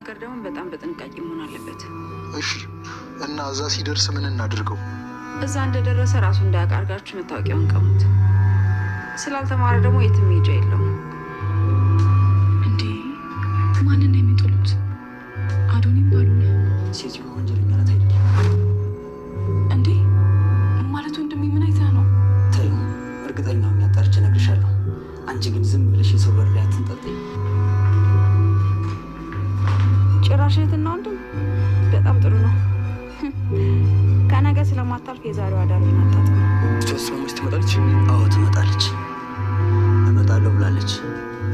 ነገር ደግሞ በጣም በጥንቃቄ መሆን አለበት። እሺ። እና እዛ ሲደርስ ምን እናድርገው? እዛ እንደደረሰ ራሱ እንዳያቃርጋችሁ መታወቂያውን ቀሙት። ስላልተማረ ደግሞ የትም ሄጃ የለውም። እንዴ ማንን ነው የሚጥሉት? አዶኒም ባሉነ ሴትዮ ወንጀለኛ ናት አይደለም እንዴ? ማለት ወንድሜ ምን አይተህ ነው? ተይው፣ እርግጠኛው የሚያጣርች እነግርሻለሁ። አንቺ ግን ዝም ብለሽ የሰው በር ላይ አትንጠልጠይ። ጭራሽ እህትና ወንድም በጣም ጥሩ ነው። ከነገ ስለማታልፍ የዛሬው አዳሩን አታጥም። ተወስማሞች ትመጣለች? አዎ ትመጣለች። እመጣለሁ ብላለች።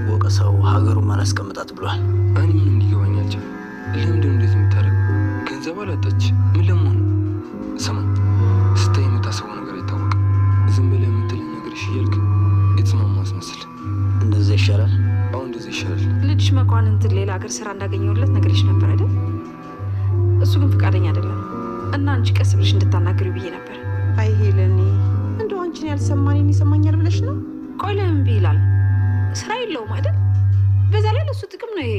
ወቀሰው ሀገሩን አላስቀምጣት ብሏል። እኔ ምን እንዲገባኝ አልቻለም። ለምንድን እንደዚህ የምታደርገው? ገንዘብ አላጣች ምን ለመሆኑ? ስማ፣ ስታይ የምታስበው ነገር አይታወቅም። ዝም ብለህ የምትለኝ ነገር እሺ እያልክ የተስማማ አስመስል። እንደዛ ይሻላል። አሁን እንደዛ ይሻላል። ልጅሽ መኳንንትን ሌላ ሀገር ስራ እንዳገኘሁለት ነገርሽ ነበር አይደል? እሱ ግን ፈቃደኛ አይደለም እና አንቺ ቀስ ብለሽ እንድታናግሪ ብዬ ነበር። አይ ሄለኒ፣ እንደው አንቺን ያልሰማኝን ይሰማኛል ብለሽ ነው? ቆይ ለምን እምቢ ይላል? ስራ የለውም አይደል? በዛ ላይ ለሱ ጥቅም ነው ይሄ።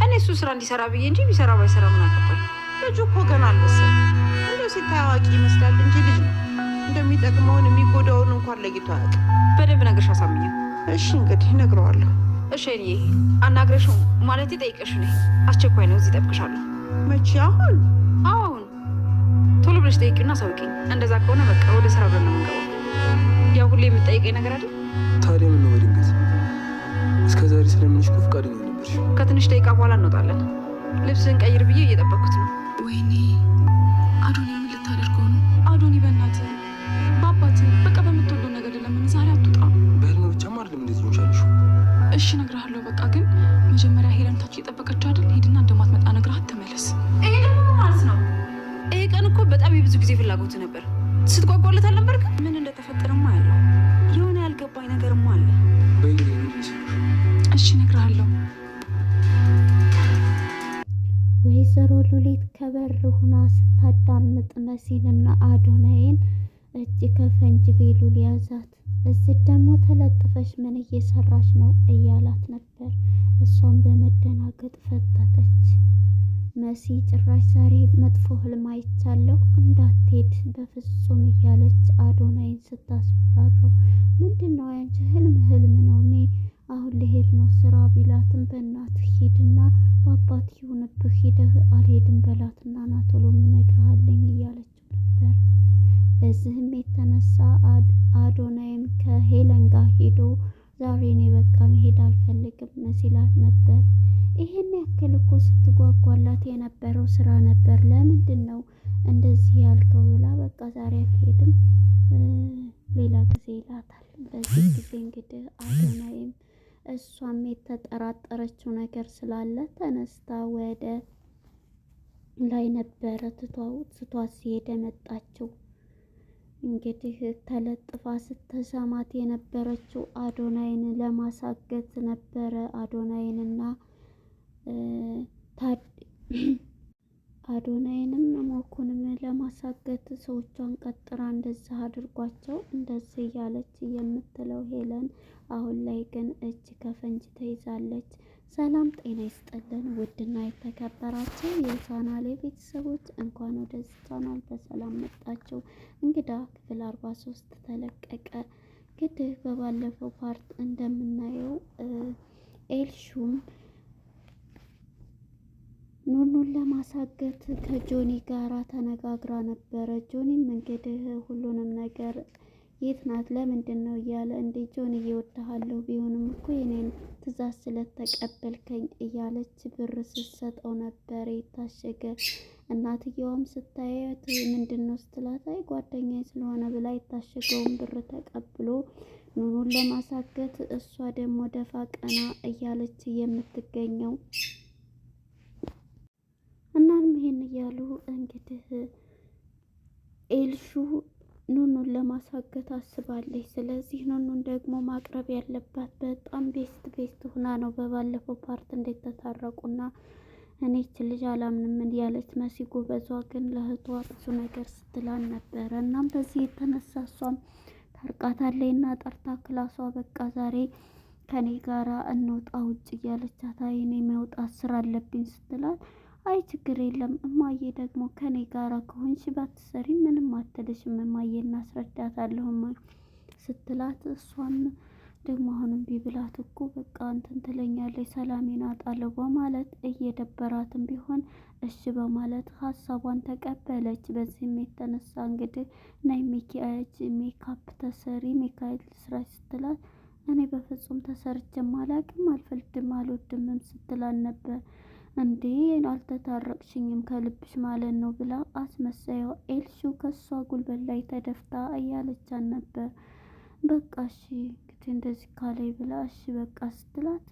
እኔ እሱ ስራ እንዲሰራ ብዬ እንጂ ቢሰራ ባይሰራ ምን አገባኝ? ልጁ እኮ ገና አልበሰለም። እንደው ሲታይ አዋቂ ይመስላል እንጂ ልጅ ነው። እንደሚጠቅመውን የሚጎዳውን እንኳን ለይቶ አያውቅም። በደንብ ነገርሽ አሳምኘው። እሺ እንግዲህ እነግረዋለሁ። እሺ እኔ አናግረሽው ማለት ጠይቀሽ ነኝ። አስቸኳይ ነው፣ እዚህ እጠብቅሻለሁ። መቼ? አሁን? አሁን ቶሎ ብለሽ ጠይቂና አሳውቂኝ። እንደዛ ከሆነ በቃ ወደ ስራ ብለን ነው የምንገባው። ያው ሁሌ የምጠይቀኝ ነገር አይደል? ታዲያ ምን ነው በድንገት? እስከ ዛሬ ስለምንሽ እኮ ፈቃደኛ ነበርሽ። ከትንሽ ደቂቃ በኋላ እንወጣለን። ልብስን ቀይር ብዬ እየጠበኩት ነው። ወይኔ አዶኒ ምን ልታደርገው ነው? አዶኒ በእናትህ በአባትህ በቃ በምትወደው ነገር ለምን ዛሬ አትወጣ? በህልም ብቻ አይደለም እንደዚህ ሆንሻለሽ። እሺ እነግርሃለሁ። በቃ ግን መጀመሪያ ሄለን ታች እየጠበቀች አይደል? ሄድና እንደማትመጣ ነግረሃት ተመለስ። ይሄ ደግሞ ምን ማለት ነው? ይሄ ቀን እኮ በጣም የብዙ ጊዜ ፍላጎት ነበር። ስትጓጓለት አልነበር? ግን ምን እንደተፈጠረማ ያለው የሆነ ያልገባኝ ነገርማ አለ። እሺ እነግርሃለሁ። ወይዘሮ ሉሊት ከበር ሁና ስታዳምጥ መሲንና አዶናይን እጅ ከፈንጅ ቤሉል ያዛት። እዚህ ደግሞ ተለጥፈሽ ምን እየሰራች ነው እያላት ነበር። እሷም በመደናገጥ ፈጠጠች። መሲ ጭራሽ ዛሬ መጥፎ ህልም አይቻለሁ እንዳትሄድ በፍጹም እያለች አዶናይን ስታስፈራረው፣ ምንድን ነው ያንቺ ህልም? ህልም ነው። እኔ አሁን ልሄድ ነው ስራ ቢላትም በእናትህ ሂድና በአባት ይሁንብህ ሂደህ አልሄድም በላትና ና ቶሎ ምነግርሃለኝ እያለችው ነበር። በዚህም የተነሳ አዶናይም ከሄለን ጋር ሄዶ ዛሬ እኔ በቃ መሄድ አልፈልግም ሲላት ነበር። ይሄን ያክል እኮ ስትጓጓላት የነበረው ስራ ነበር፣ ለምንድን ነው እንደዚህ ያልከው ብላ በቃ ዛሬ አልሄድም ሌላ ጊዜ ይላታል። በዚህ ጊዜ እንግዲህ አዶናይም እሷም የተጠራጠረችው ነገር ስላለ ተነስታ ወደ ላይ ነበረ ትቷት ሲሄድ መጣችው። እንግዲህ ተለጥፋ ስትሰማት የነበረችው አዶናይን ለማሳገት ነበረ። አዶናይንና አዶናይንም ሞኩንም ለማሳገት ሰዎቿን ቀጥራ እንደዛ አድርጓቸው እንደዚህ እያለች የምትለው ሄለን አሁን ላይ ግን እጅ ከፈንጅ ተይዛለች። ሰላም ጤና ይስጥልን ውድና የተከበራችሁ የቻናሌ ቤተሰቦች እንኳን ወደዚህ ቻናል በሰላም መጣችሁ። እንግዳ ክፍል 43 ተለቀቀ። እንግዲህ በባለፈው ፓርት እንደምናየው ኤልሹም ኑኑን ለማሳገት ከጆኒ ጋራ ተነጋግራ ነበረ። ጆኒም እንግዲህ ሁሉንም ነገር የት ናት ለምንድን ነው እያለ እንዴ ጆኒ እየወድሃለሁ ቢሆንም እኮ የኔን ትእዛዝ ስለተቀበልከኝ እያለች ብር ስትሰጠው ነበር የታሸገ። እናትየዋም ስታያት ምንድን ነው ስትላት አይ ጓደኛዬ ስለሆነ ብላ የታሸገውን ብር ተቀብሎ ኑኑን ለማሳገት እሷ ደግሞ ደፋ ቀና እያለች የምትገኘው። እናም ይሄን እያሉ እንግዲህ ኤልሹ ኑኑን ለማሳገት አስባለች። ስለዚህ ኑኑን ደግሞ ማቅረብ ያለባት በጣም ቤስት ሁና ነው። በባለፈው ፓርት እንዴት ተታረቁና እኔ እች ልጅ አላምንም ያለች መሲ ጎበዟ ግን ለእህቷ ብዙ ነገር ስትላን ነበረ። እናም በዚህ የተነሳ እሷም ታርቃታለችና ጠርታ ክላሷ በቃ ዛሬ ከኔ ጋራ እንውጣ ውጭ እያለቻት አይ እኔ መውጣት ስራ አለብኝ ስትላት አይ ችግር የለም እማዬ ደግሞ ከኔ ጋራ ከሆንሽ ባትሰሪ ምንም አትልሽም እማዬ እናስረዳታለሁ ስትላት እሷም ደግሞ አሁንም ቢብላት እኮ በቃ እንትን ትለኛለች ሰላሜን አጣለሁ በማለት እየደበራትም ቢሆን እሺ በማለት ሀሳቧን ተቀበለች። በዚህም የተነሳ እንግዲህ ናይ ሜካፕ ተሰሪ ሜካፕ ስራች ስትላት እኔ በፍጹም ተሰርቼም አላቅም አልፈልግም አልወድምም ስትላል ነበር። እንዴ አልተታረቅሽኝም ከልብሽ ማለት ነው ብላ አስመሳዩ ኤልሹ ከሷ ጉልበት ላይ ተደፍታ እያለቻት ነበር። በቃ እሺ እንግዲህ እንደዚህ ካለይ ብላ እሺ በቃ ስትላት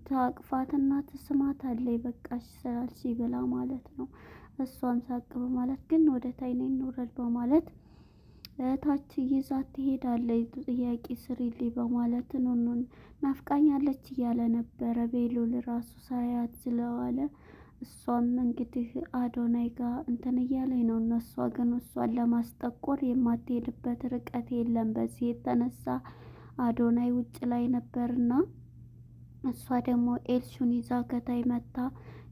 ታቅፋትና ትስማታለች። በቃ እሺ ስላልሽ ብላ ማለት ነው። እሷም ሳቅ በማለት ግን ወደ ታይኔ እንውረድ በማለት ታች ይዛት ትሄዳለች። ጥያቄ ስሪልኝ በማለት ኑኑን ናፍቃኛለች እያለ ነበረ ቤሉል ራሱ ሳያት ስለዋለ እሷም እንግዲህ አዶናይ ጋር እንትን እያለኝ ነው። እነሷ ግን እሷን ለማስጠቆር የማትሄድበት ርቀት የለም። በዚህ የተነሳ አዶናይ ውጭ ላይ ነበርና እሷ ደግሞ ኤልሹን ይዛ ከታይ መታ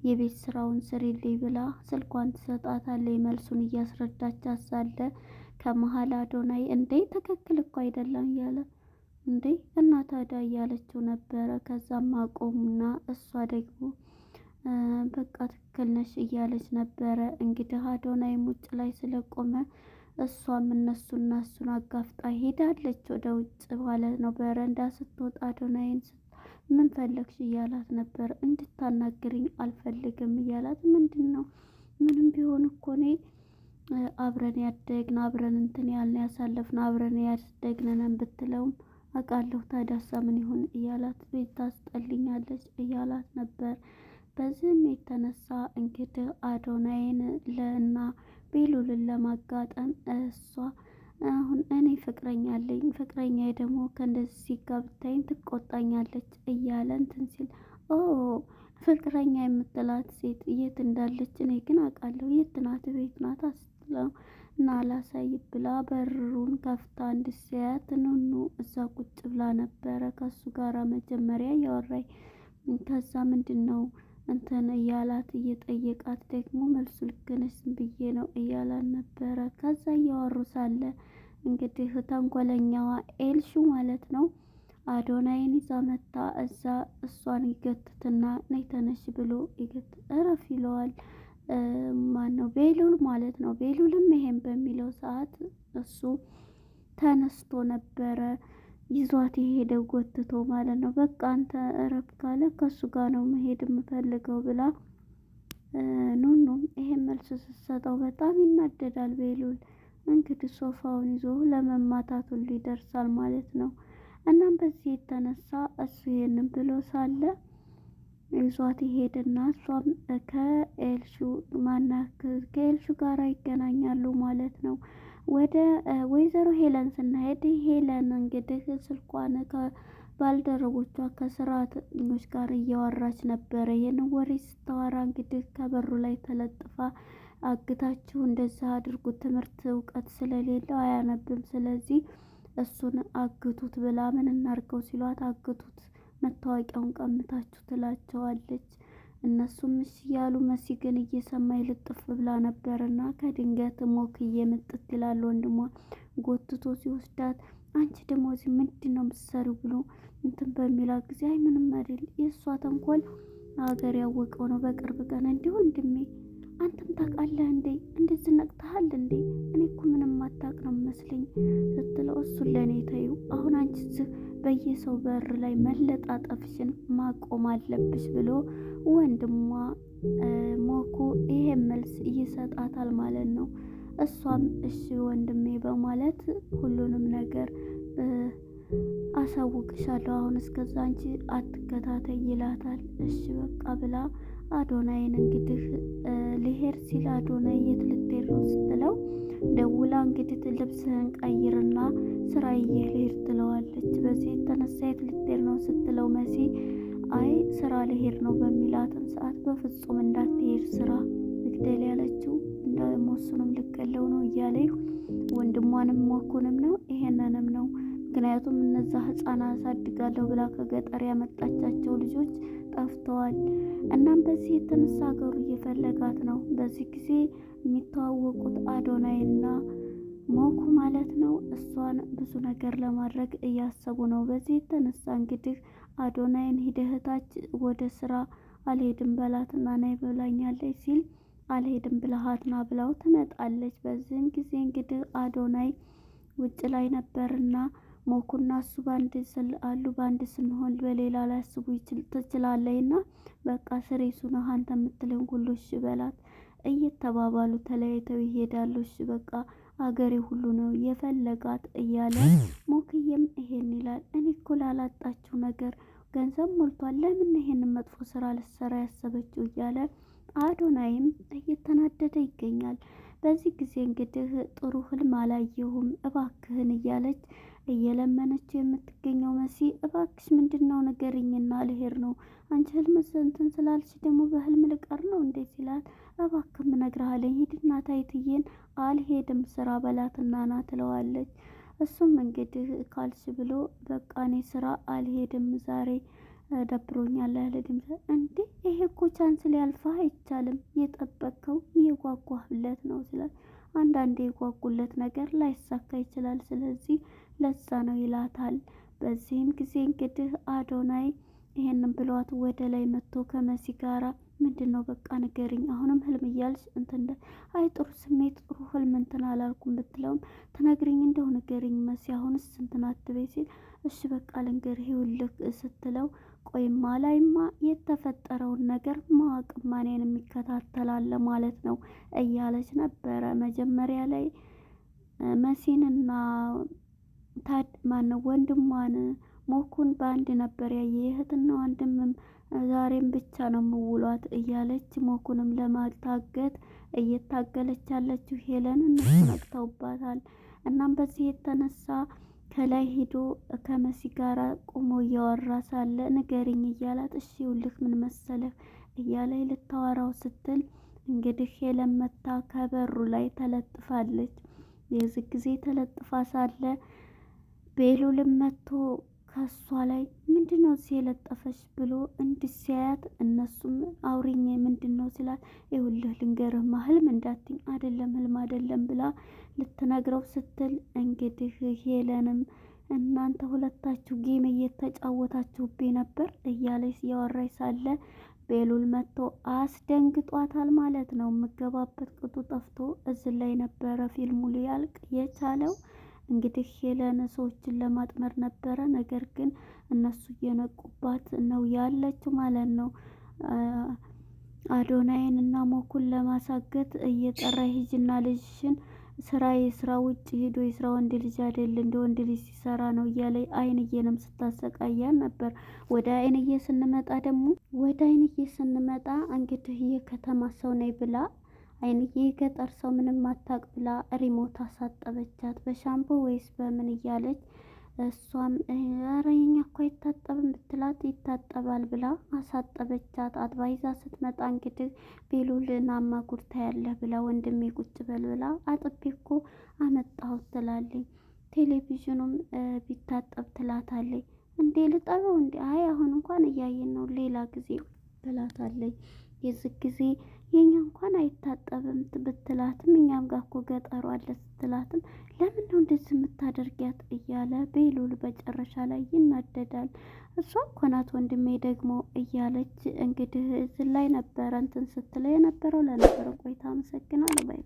የቤት ስራውን ስሪልኝ ብላ ስልኳን ትሰጣታለች። መልሱን እያስረዳቻት ሳለ ከመሀል አዶናይ እንዴ ትክክል እኮ አይደለም እያለ እንዴ እና ታዲያ እያለችው ነበረ። ከዛም አቆሙና እሷ ደግሞ በቃ ትክክል ነሽ እያለች ነበረ። እንግዲህ አዶናይም ውጭ ላይ ስለቆመ እሷም እነሱና እሱን አጋፍጣ ሄዳለች ወደ ውጭ ማለት ነው። በረንዳ ስትወጣ አዶናይን ምን ፈለግሽ እያላት ነበር። እንድታናግርኝ አልፈልግም እያላት ምንድን ነው ምንም ቢሆን እኮ እኔ አብረን ያደግን አብረን እንትን ያልን ያሳለፍን አብረን ያደግነን ብትለውም አውቃለሁ ታዳሳ ምን ይሁን እያላት ቤት ታስጠልኛለች እያላት ነበር። በዚህም የተነሳ እንግዲህ አዶናይን ለና ቤሉልን ለማጋጠም እሷ አሁን እኔ ፍቅረኛ አለኝ ፍቅረኛ ደግሞ ከእንደዚህ ሲጋብታኝ ትቆጣኛለች እያለ እንትን ሲል ፍቅረኛ የምትላት ሴት የት እንዳለች እኔ ግን አውቃለሁ የት ናት ቤት ናት አስትለው እና ላሳይ ብላ በሩን ከፍታ እንድትሰያት ኑኑ እዛ ቁጭ ብላ ነበረ ከሱ ጋራ መጀመሪያ እያወራኝ ከዛ ምንድን ነው እንትን እያላት እየጠየቃት ደግሞ መልሱ ልክ ነሽ ብዬ ነው እያላት ነበረ። ከዛ እያወሩ ሳለ እንግዲህ ተንኮለኛዋ ኤልሹ ማለት ነው አዶናይን ይዛ መታ እዛ እሷን ይገትትና ነይ ተነሽ ብሎ እረፍ ይለዋል። ማን ነው ቤሉል ማለት ነው። ቤሉልም ይሄን በሚለው ሰዓት እሱ ተነስቶ ነበረ ይዟት የሄደው ጎትቶ ማለት ነው። በቃ አንተ እረፍ ካለ ከሱ ጋር ነው መሄድ የምፈልገው ብላ ኑኑም ይሄን መልስ ስትሰጠው በጣም ይናደዳል ቤሉል። እንግዲህ ሶፋውን ይዞ ለመማታት ሁሉ ይደርሳል ማለት ነው። እናም በዚህ የተነሳ እሱ ይሄንን ብሎ ሳለ ይዟት ይሄድና እሷም ከኤልሹ ጋር ይገናኛሉ ማለት ነው። ወደ ወይዘሮ ሄለን ስናሄድ ሄለን እንግዲህ ስልኳን ከባልደረቦቿ ከስራተኞች ጋር እያወራች ነበረ። ይህን ወሬ ስታወራ እንግዲህ ከበሩ ላይ ተለጥፋ አግታችሁ እንደዛ አድርጉት ትምህርት እውቀት ስለሌለው አያነብም ስለዚህ እሱን አግቱት ብላ ምን እናርገው ሲሏት አግቱት መታወቂያውን ቀምታችሁ ትላቸዋለች። እነሱም እሺ ያሉ መሲ ግን እየሰማይ ልጥፍ ብላ ነበርና ከድንገት ሞክዬ ምጥት ይላል ወንድሟ ጎትቶ ሲወስዳት አንቺ ደግሞ እዚህ ምንድን ነው የምትሰሪው ብሎ እንትን በሚላት ጊዜ አይ ምንም አይደል የእሷ ተንኮል ሀገር ያወቀው ነው በቅርብ ቀን እንዲሁ ወንድሜ አንተም ታውቃለህ እንዴ እንደዚህ ነቅተሃል እንዴ እኔ እኮ ምንም አታውቅ ነው መስለኝ ስትለው እሱን ለእኔ ተይው አሁን አንቺ እዚህ በየሰው በር ላይ መለጣጠፍሽን ማቆም አለብሽ ብሎ ወንድሟ ሞኩ ይሄን መልስ ይሰጣታል ማለት ነው። እሷም እሺ ወንድሜ በማለት ሁሉንም ነገር አሳውቅሻለሁ አሁን እስከዛ አንቺ አትከታተይ ይላታል። እሺ በቃ ብላ አዶናይን እንግዲህ ሊሄድ ሲል አዶናይ የት ልትሄድ ነው ስትለው ደውላ እንግዲህ ልብስህን ቀይርና ስራ ልሄድ ትለዋለች። በዚህ የተነሳ የት ልትሄድ ነው ስትለው መሲ አይ ስራ ልሄድ ነው በሚላትም ሰዓት በፍጹም እንዳትሄድ ስራ ልግደል ያለችው እንደሞሱንም ልገለው ነው እያለ ወንድሟንም ሞኩንም ነው ይሄንንም ነው ምክንያቱም እነዛ ህፃናት አሳድጋለሁ ብላ ከገጠር ያመጣቻቸው ልጆች ጠፍተዋል። እናም በዚህ የተነሳ ሀገሩ እየፈለጋት ነው። በዚህ ጊዜ የሚተዋወቁት አዶናይና ሞኩ ማለት ነው። እሷን ብዙ ነገር ለማድረግ እያሰቡ ነው። በዚህ የተነሳ እንግዲህ አዶናይን ሂደህታች ወደ ስራ አልሄድም በላትና ናይ ብላኛለች ሲል አልሄድም ብልሃትና ብላው ትመጣለች። በዚህም ጊዜ እንግዲህ አዶናይ ውጭ ላይ ነበርና ሞኩና እሱ በአንድ ስንሆን በሌላ ላይ አስቡ ትችላለይና በቃ ስሬሱ ነው አንተ የምትለን ሁሉ እሺ በላት እየተባባሉ ተለያይተው ይሄዳሉ። እሺ በቃ አገሬ ሁሉ ነው የፈለጋት እያለ ሞክዬም ይሄን ይላል። እኔ እኮ ላላጣችው ነገር ገንዘብ ሞልቷል፣ ለምን ይሄንን መጥፎ ስራ ልትሰራ ያሰበችው እያለ አዶናይም እየተናደደ ይገኛል። በዚህ ጊዜ እንግዲህ ጥሩ ህልም አላየሁም እባክህን እያለች እየለመነችው የምትገኘው መሲ እባክሽ ምንድነው ንገሪኝና ልሄድ ነው፣ አንቺ ህልም እንትን ስላልሽ ደግሞ በህልም ልቀር ነው እንዴ ሲላት እባክህ እነግርሃለሁ ሂድና ታይትዬን አልሄድም ስራ በላትና ና ትለዋለች። እሱም እንግዲህ ካልሽ ብሎ በቃ እኔ ስራ አልሄድም ዛሬ ደብሮኛል አልሄድም። እንዴ ይሄ እኮ ቻንስ ሊያልፍህ አይቻልም፣ የጠበቅከው የጓጓህለት ነው ስላት አንዳንዴ የጓጉለት ነገር ላይሳካ ይችላል፣ ስለዚህ ለዛ ነው ይላታል። በዚህም ጊዜ እንግዲህ አዶናይ ይሄንን ብሏት ወደ ላይ መጥቶ ከመሲ ጋራ ምንድነው በቃ ንገሪኝ፣ አሁንም ህልም እያልሽ እንትን አይ ጥሩ ስሜት ጥሩ ህልም እንትን አላልኩም ብትለውም ትነግሪኝ እንደው ንገሪኝ መሲ አሁንስ እንትን አትበይ ሲል እሺ በቃ ልንገርህ ይኸውልህ ስትለው ቆይማ ላይማ የተፈጠረውን ነገር ማወቅማ እኔን የሚከታተላለ ማለት ነው እያለች ነበረ። መጀመሪያ ላይ መሲንና ማነው ወንድሟን ሞኩን በአንድ ነበር ያየ እህትና ወንድምም ዛሬም ብቻ ነው የምውሏት እያለች ሞኩንም ለማታገት እየታገለች ያለችው ሄለን እነሱ ነቅተውባታል። እናም በዚህ የተነሳ ከላይ ሄዶ ከመሲ ጋር ቆሞ እያወራ ሳለ ንገሪኝ እያላት እሺ ይኸውልህ ምን መሰለህ እያለ ልታወራው ስትል እንግዲህ ሄለን መታ ከበሩ ላይ ተለጥፋለች። የዚህ ጊዜ ተለጥፋ ሳለ ቤሉልም መጥቶ ከሷ ላይ ምንድነው እዚህ የለጠፈች ብሎ እንዲሲያያት እነሱም አውሪኝ ምንድነው ሲላት ይኸውልህ ልንገርህማ ህልም እንዳትኝ አይደለም ህልም አይደለም ብላ ልትነግረው ስትል እንግዲህ ሄለንም እናንተ ሁለታችሁ ጌም እየተጫወታችሁብኝ ነበር እያለች ያወራች ሳለ ቤሉል መጥቶ አስደንግጧታል ማለት ነው። የምገባበት ቅጡ ጠፍቶ እዚህ ላይ ነበረ ፊልሙ ሊያልቅ የቻለው። እንግዲህ ሄለን ሰዎችን ለማጥመር ነበረ፣ ነገር ግን እነሱ እየነቁባት ነው ያለችው ማለት ነው። አዶናይን እና ሞኩን ለማሳገት እየጠራ ሂጅና ልጅሽን ስራ የስራ ውጭ ሄዶ የስራ ወንድ ልጅ አይደል እንደ ወንድ ልጅ ሲሰራ ነው እያለ አይንዬንም ስታሰቃያን ነበር። ወደ አይንዬ ስንመጣ እንግዲህ የከተማ ሰው ነኝ ብላ አይንዬ ገጠር ሰው ምንም አታቅ ብላ ሪሞት አሳጠበቻት። በሻምፖ ወይስ በምን እያለች እሷም ኧረ የኛ እኮ አይታጠብም ብትላት ይታጠባል ብላ አሳጠበቻት። አጥባ ይዛ ስትመጣ እንግዲህ ቤሉልናማ ጉርታ ያለህ ብላ ወንድሜ ቁጭ በል ብላ አጥቤ እኮ አመጣሁት ትላለኝ። ቴሌቪዥኑም ቢታጠብ ትላታለኝ። እንዴ ልጠበው እንዴ? አይ አሁን እንኳን እያየን ነው ሌላ ጊዜ ትላታለኝ። የዚህ ጊዜ የኛ እንኳን አይታጠብም ብትላትም እኛም ጋር እኮ ገጠሩ አለ ስትላትም ለምን ነው እንደዚህ የምታደርጊያት እያለ ቤሉል በጨረሻ ላይ ይናደዳል። እሷ እኮ ናት ወንድሜ ደግሞ እያለች እንግዲህ እዚህ ላይ ነበረ እንትን ስትለው የነበረው። ለነበረው ቆይታ አመሰግናለሁ። ባይ